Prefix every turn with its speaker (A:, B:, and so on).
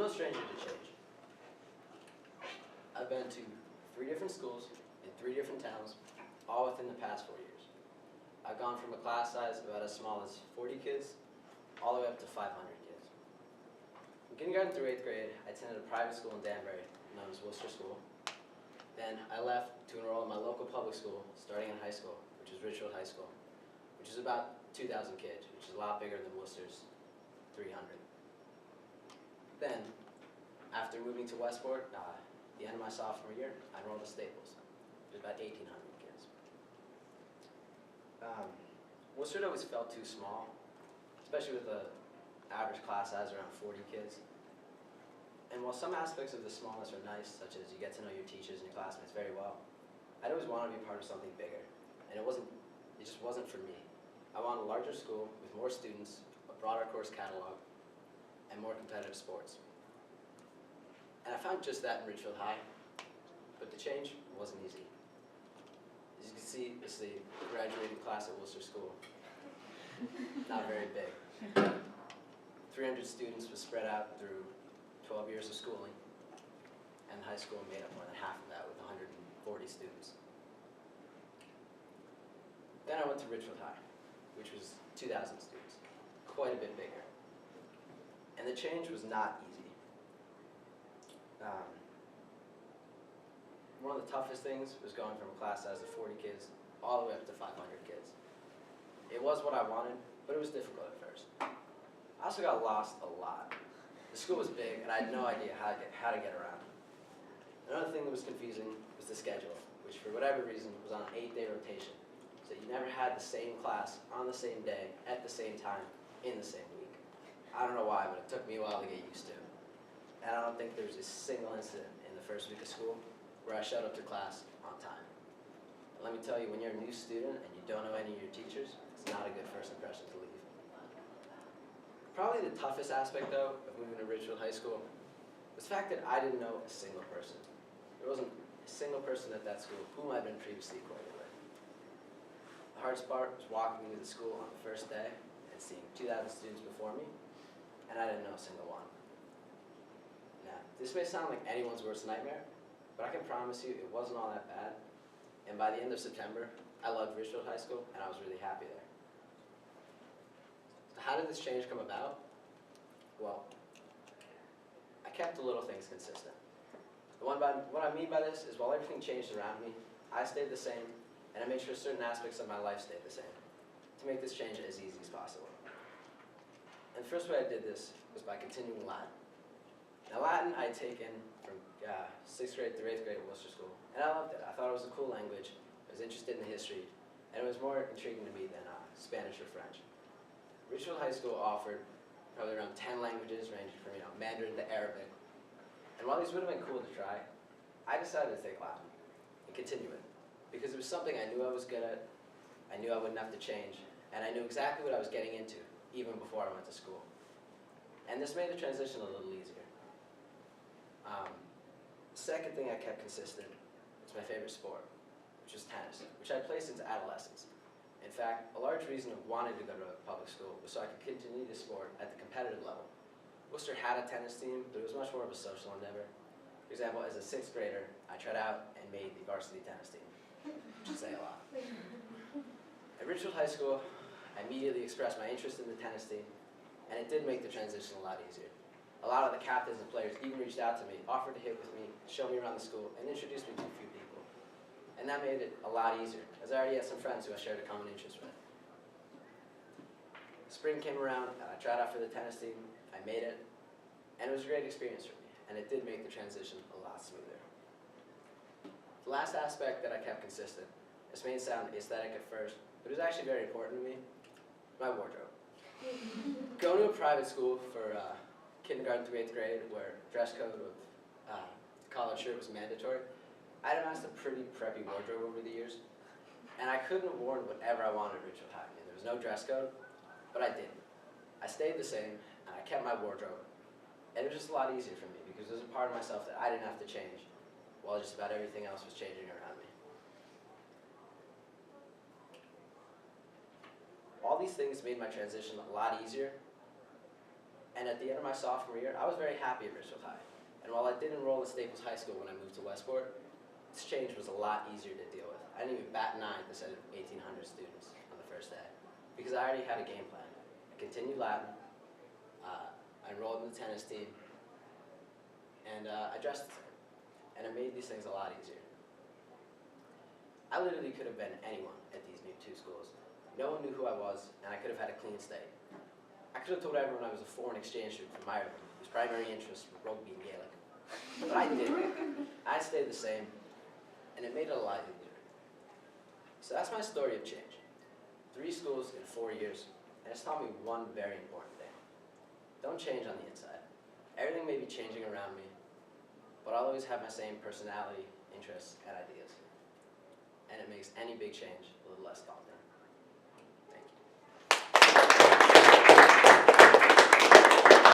A: no stranger to change. I've been to 3 different schools in 3 different towns, all within the past 4 years. I've gone from a class size about as small as 40 kids, all the way up to 500 kids. From kindergarten through 8th grade, I attended a private school in Danbury, known as Worcester School. Then I left to enroll in my local public school, starting in high school, which is Richfield High School, which is about 2,000 kids, which is a lot bigger than Worcester's 300. Then, after moving to Westport, the end of my sophomore year, I enrolled at Staples, which is about 1,800 kids. Worcester always felt too small, especially with the average class size around 40 kids. And while some aspects of the smallness are nice, such as you get to know your teachers and your classmates very well, I'd always want to be part of something bigger. And it just wasn't for me. I want a larger school with more students, a broader course catalog, and more competitive sports. And I found just that in Richfield High, but the change wasn't easy. As you can see, this is the graduating class at Worcester School. Not very big. 300 students was spread out through 12 years of schooling, and high school made up more than half of that with 140 students. Then I went to Richfield High, which was 2,000 students, quite a bit bigger. And the change was not easy. One of the toughest things was going from a class size of 40 kids all the way up to 500 kids. It was what I wanted, but it was difficult at first. I also got lost a lot. The school was big, and I had no idea how to get around. Another thing that was confusing was the schedule, which for whatever reason was on an 8-day rotation, so you never had the same class on the same day, at the same time, in the same week. I don't know why, but it took me a while to get used to. And I don't think there was a single incident in the first week of school where I showed up to class on time. And let me tell you, when you're a new student and you don't know any of your teachers, it's not a good first impression to leave. Probably the toughest aspect, though, of moving to Richfield High School was the fact that I didn't know a single person. There wasn't a single person at that school whom I'd been previously acquainted with. The hardest part was walking into the school on the first day and seeing 2,000 students before me, and I didn't know a single one. Now, this may sound like anyone's worst nightmare, but I can promise you it wasn't all that bad. And by the end of September, I loved Richfield High School, and I was really happy there. So how did this change come about? Well, I kept the little things consistent. What I mean by this is while everything changed around me, I stayed the same, and I made sure certain aspects of my life stayed the same to make this change as easy as possible. And the first way I did this was by continuing Latin. Now, Latin I had taken from 6th grade through 8th grade at Worcester School, and I loved it. I thought it was a cool language, I was interested in the history, and it was more intriguing to me than Spanish or French. Richfield High School offered probably around 10 languages, ranging from Mandarin to Arabic. And while these would have been cool to try, I decided to take Latin and continue it, because it was something I knew I was good at, I knew I wouldn't have to change, and I knew exactly what I was getting into, even before I went to school. And this made the transition a little easier. The second thing I kept consistent was my favorite sport, which was tennis, which I played since adolescence. In fact, a large reason of wanting to go to a public school was so I could continue the sport at the competitive level. Worcester had a tennis team, but it was much more of a social endeavor. For example, as a 6th grader, I tried out and made the varsity tennis team, which should say a lot. At Richfield High School, I immediately expressed my interest in the tennis team, and it did make the transition a lot easier. A lot of the captains and players even reached out to me, offered to hit with me, show me around the school, and introduced me to a few people. And that made it a lot easier, as I already had some friends who I shared a common interest with. Spring came around, and I tried out for the tennis team, I made it, and it was a great experience for me, and it did make the transition a lot smoother. The last aspect that I kept consistent, this may sound aesthetic at first, but it was actually very important to me, my wardrobe. Going to a private school for kindergarten through 8th grade, where dress code of collared shirt was mandatory, I'd amassed a pretty preppy wardrobe over the years, and I couldn't have worn whatever I wanted at Richfield High. There was no dress code, but I didn't. I stayed the same, and I kept my wardrobe, and it was just a lot easier for me because there was a part of myself that I didn't have to change, while just about everything else was changing around me. All these things made my transition a lot easier, and And at the end of my sophomore year, I was very happy at Richfield High. And while I did enroll at Staples High School when I moved to Westport, this change was a lot easier to deal with. I didn't even bat an eye at the set of 1,800 students on the first day, because I already had a game plan. I continued Latin, I enrolled in the tennis team, and I dressed the same. And it made these things a lot easier. I literally could have been anyone at these new two schools. No one knew who I was, and I could have had a clean slate. I could have told everyone I was a foreign exchange student from Ireland, whose primary interests were rugby and Gaelic. But I didn't. I stayed the same, and it made it a lot easier. So that's my story of change. 3 schools in 4 years, and it's taught me one very important thing. Don't change on the inside. Everything may be changing around me, but I'll always have my same personality, interests, and ideas. And it makes any big change a little less daunting.